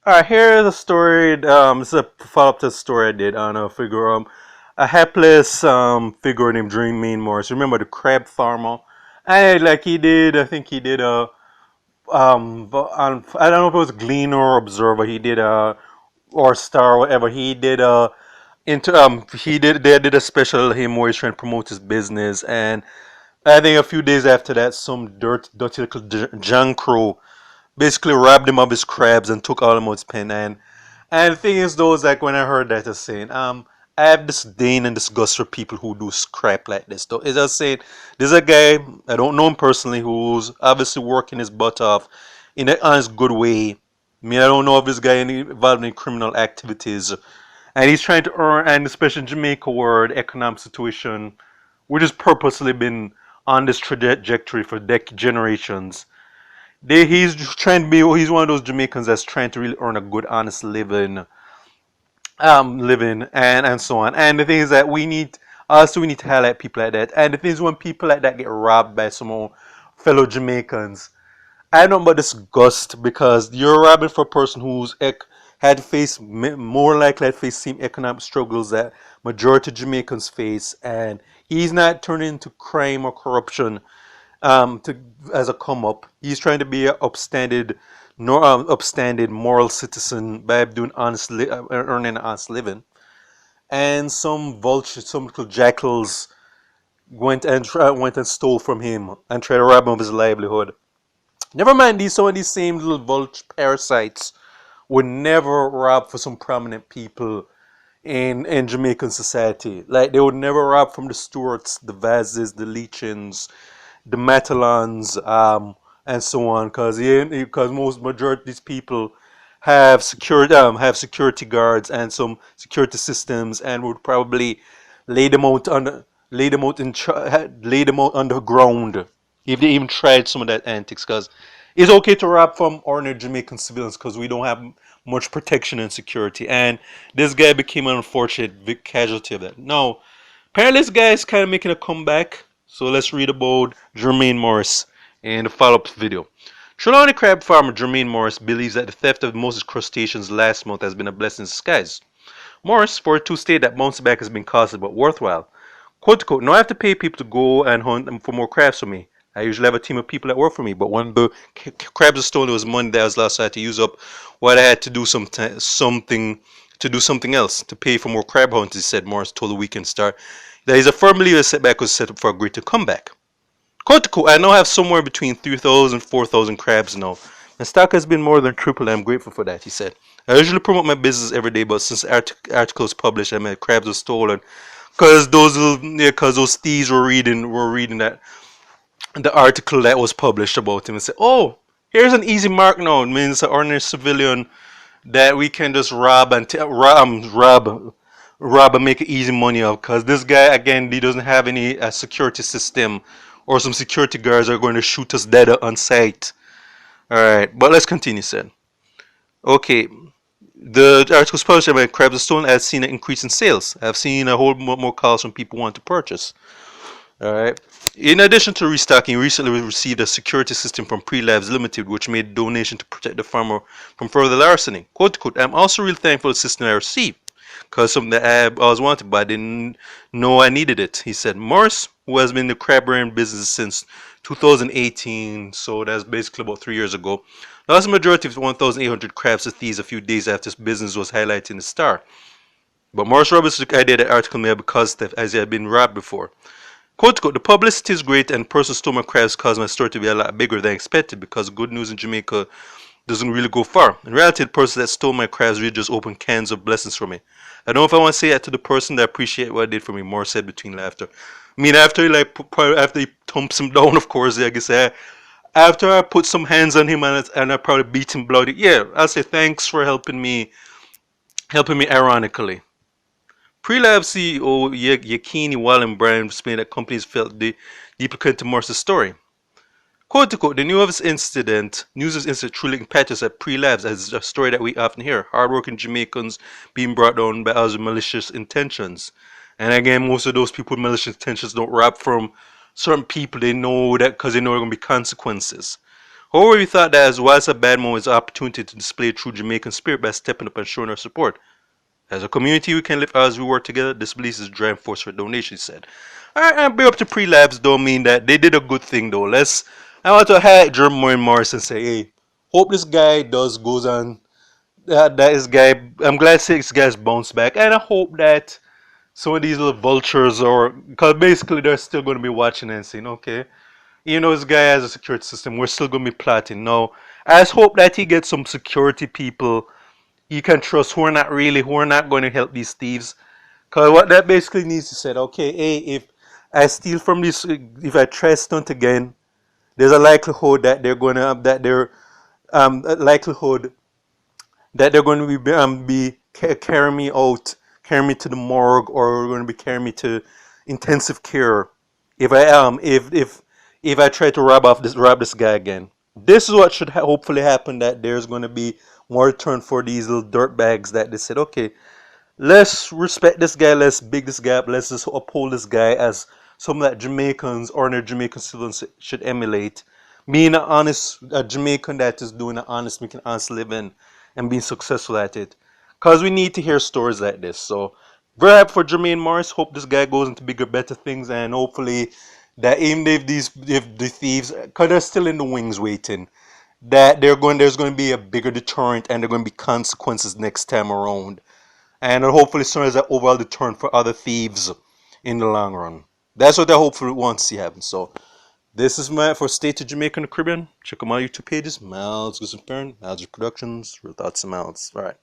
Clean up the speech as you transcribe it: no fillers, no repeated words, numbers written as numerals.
Alright, here's a story. This is a follow-up to the story I did on a figure. A hapless figure named Jermaine Morris. Remember the crab farmer? And like he did, I think he did a I don't know if it was Gleaner or Observer. He did a or Star, or whatever. He did a into he did they did a special him where he's trying to promote his business, and I think a few days after that, some dirty little junk crow basically robbed him of his crabs and took all of his pen. And the thing is, though, is like when I heard that, I was saying, I have disdain and disgust for people who do crap like this. Though, it's just saying, there's a guy I don't know him personally who's obviously working his butt off in an honest, good way. I mean, I don't know if this guy involved in criminal activities, and he's trying to earn, and especially in Jamaica, where the economic situation, which has purposely been on this trajectory for generations. He's trying to be. He's one of those Jamaicans that's trying to really earn a good, honest living, and so on. And the thing is that we need to highlight people like that. And the thing is, when people like that get robbed by some fellow Jamaicans, I don't but disgust because you're robbing for a person who's had faced more likely had faced same economic struggles that majority of Jamaicans face, and he's not turning into crime or corruption to as a come up. He's trying to be an upstanding, upstanding moral citizen by doing earning an honest living. And some vultures, some little jackals went and stole from him and tried to rob him of his livelihood. Never mind these some of these same little vulture parasites would never rob for some prominent people in Jamaican society. Like they would never rob from the Stuarts, the Vazes, the Leachins, the Matalons, and so on, because most majority of these people have security guards and some security systems, and would probably lay them out on lay them out underground if they even tried some of that antics. Because it's okay to rob from ordinary Jamaican civilians because we don't have much protection and security, and this guy became an unfortunate casualty of that. Now, apparently, this guy is kind of making a comeback. So let's read about Jermaine Morris in the follow-up video. Trelawney crab farmer Jermaine Morris believes that the theft of Moses crustaceans last month has been a blessing in disguise. Morris, 42, stated that bouncing back has been costly but worthwhile. Quote to quote, "No, I have to pay people to go and hunt for more crabs for me. I usually have a team of people that work for me, but when the crabs are stolen, it was money that was lost. So I had to use up what I had to do something else to pay for more crab hunts," he said. Morris told the Weekend Star that he's a firm believer the setback was set up for a greater comeback. Quote to quote, "I now have somewhere between 3,000 and 4,000 crabs now. My stock has been more than tripled and I'm grateful for that," he said. "I usually promote my business every day, but since the article was published and my crabs were stolen, because those thieves were reading that the article that was published about him and said, oh, here's an easy mark now. It means an ordinary civilian that we can just rob and make easy money of, because this guy again he doesn't have any security system or some security guards are going to shoot us dead on sight. All right, but let's continue. Said okay. The article was published by Crabs and Stone. I've seen an increase in sales. I've seen a whole more calls from people wanting to purchase. All right. In addition to restocking, recently we received a security system from Pre-Labs Limited, which made a donation to protect the farmer from further larceny. Quote, quote, "I'm also really thankful for the system I received, because something that I always wanted, but I didn't know I needed it," he said. Morris, who has been in the crab rearing business since 2018, so that's basically about 3 years ago, lost the majority of 1,800 crabs to thieves a few days after his business was highlighted in the Star. But Morris Roberts took idea that article may have because as he had been robbed before. Quote, quote, "The publicity is great and personal stomach crabs caused my story to be a lot bigger than expected because good news in Jamaica doesn't really go far. In reality, the person that stole my crabs really just opened cans of blessings for me. I don't know if I want to say that to the person that appreciate what I did for me," Morris said between laughter. I mean, after after he thumps him down, of course, I guess after I put some hands on him and I probably beat him bloody, yeah, I'll say thanks for helping me ironically. Pre-Lab CEO Yakini Wallen Bryan explained that companies felt deeply connected to Morris' story. Quote to quote, "The news of this incident truly impacted us at Pre-Labs as a story that we often hear. Hardworking Jamaicans being brought down by others with malicious intentions." And again, most of those people with malicious intentions don't rob from certain people they know that because they know there are going to be consequences. However, we thought that as well as a bad moment was an opportunity to display true Jamaican spirit by stepping up and showing our support. As a community, we can live as we work together. This belief is driving force for donations, he said. Alright, and bring up to pre-labs don't mean that they did a good thing though. I want to highlight Jermaine Morris and say, hey, hope this guy goes on. I'm glad this guy's bounced back, and I hope that some of these little vultures, or because basically they're still going to be watching and saying, okay, this guy has a security system. We're still going to be plotting. No, I just hope that he gets some security people you can trust who are not going to help these thieves. Because what that basically needs to say, okay, hey, if I steal from this, if I try stunt again, there's a likelihood that they're going to that they're a likelihood that they're going to be carrying me out, carrying me to the morgue, or going to be carrying me to intensive care if I try to rob this guy again. This is what should hopefully happen. That there's going to be more return for these little dirt bags that they said, okay, let's respect this guy, let's big this guy up, let's just uphold this guy as something that Jamaicans or their Jamaican citizens should emulate. Being an honest a Jamaican that is doing an honest, making honest living and being successful at it. Because we need to hear stories like this. So, very happy for Jermaine Morris. Hope this guy goes into bigger, better things, and hopefully that even if the thieves, because they're still in the wings waiting, that there's going to be a bigger deterrent and there are going to be consequences next time around, and hopefully serve as an overall deterrent for other thieves in the long run. That's what I hopefully want to see happen. So this is my for State of Jamaica and the Caribbean. Check out my YouTube pages, Miles Goes and Parent, Miles Productions, Real Thoughts and Miles. All right.